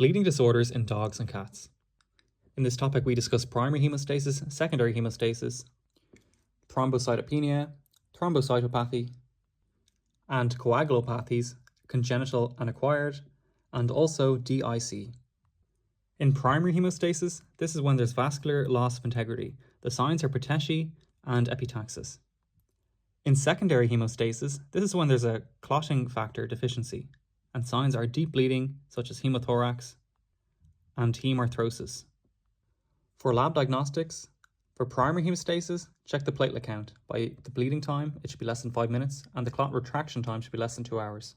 Bleeding disorders in dogs and cats. In this topic, we discuss primary hemostasis, secondary hemostasis, thrombocytopenia, thrombocytopathy, and coagulopathies, congenital and acquired, and also DIC. In primary hemostasis, this is when there's vascular loss of integrity. The signs are petechiae and epitaxis. In secondary hemostasis, this is when there's a clotting factor deficiency, and signs are deep bleeding, such as hemothorax and hemarthrosis. For lab diagnostics, for primary hemostasis, check the platelet count. By the bleeding time, it should be less than 5 minutes, and the clot retraction time should be less than 2 hours.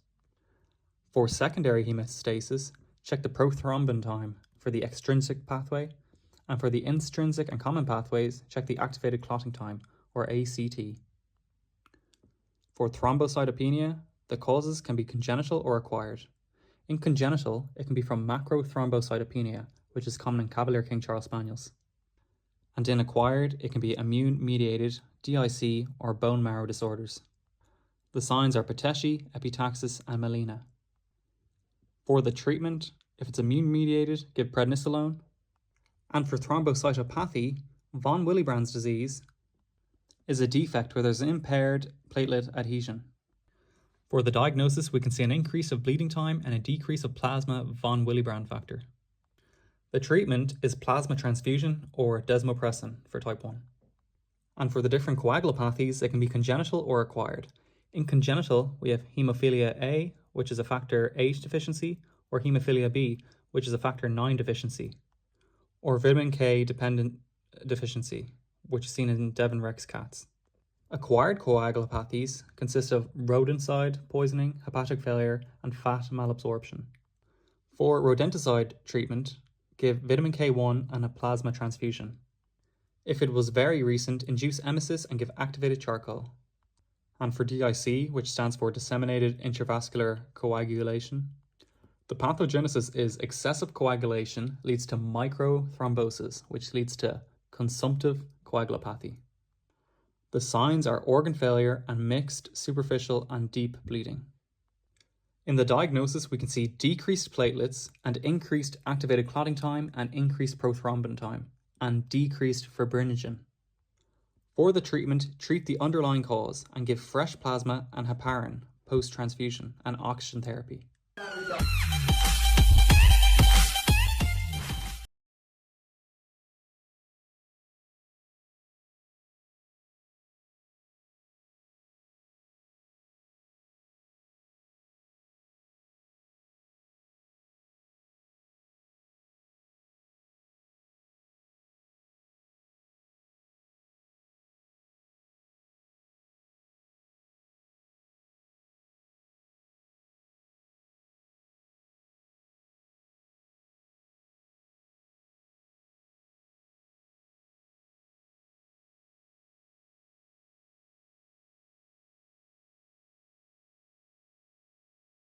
For secondary hemostasis, check the prothrombin time for the extrinsic pathway, and for the intrinsic and common pathways, check the activated clotting time, or ACT. For thrombocytopenia, the causes can be congenital or acquired. In congenital, it can be from macrothrombocytopenia, which is common in Cavalier King Charles Spaniels. And in acquired, it can be immune-mediated DIC or bone marrow disorders. The signs are petechiae, epitaxis, and melena. For the treatment, if it's immune-mediated, give prednisolone. And for thrombocytopathy, von Willebrand's disease is a defect where there's an impaired platelet adhesion. For the diagnosis, we can see an increase of bleeding time and a decrease of plasma von Willebrand factor. The treatment is plasma transfusion or desmopressin for type 1. And for the different coagulopathies, they can be congenital or acquired. In congenital, we have hemophilia A, which is a factor 8 deficiency, or hemophilia B, which is a factor 9 deficiency, or vitamin K dependent deficiency, which is seen in Devon Rex cats. Acquired coagulopathies consist of rodenticide poisoning, hepatic failure, and fat malabsorption. For rodenticide treatment, give vitamin K1 and a plasma transfusion. If it was very recent, induce emesis and give activated charcoal. And for DIC, which stands for disseminated intravascular coagulation, the pathogenesis is excessive coagulation leads to microthrombosis, which leads to consumptive coagulopathy. The signs are organ failure and mixed, superficial, and deep bleeding. In the diagnosis, we can see decreased platelets and increased activated clotting time and increased prothrombin time, and decreased fibrinogen. For the treatment, treat the underlying cause and give fresh plasma and heparin post-transfusion and oxygen therapy.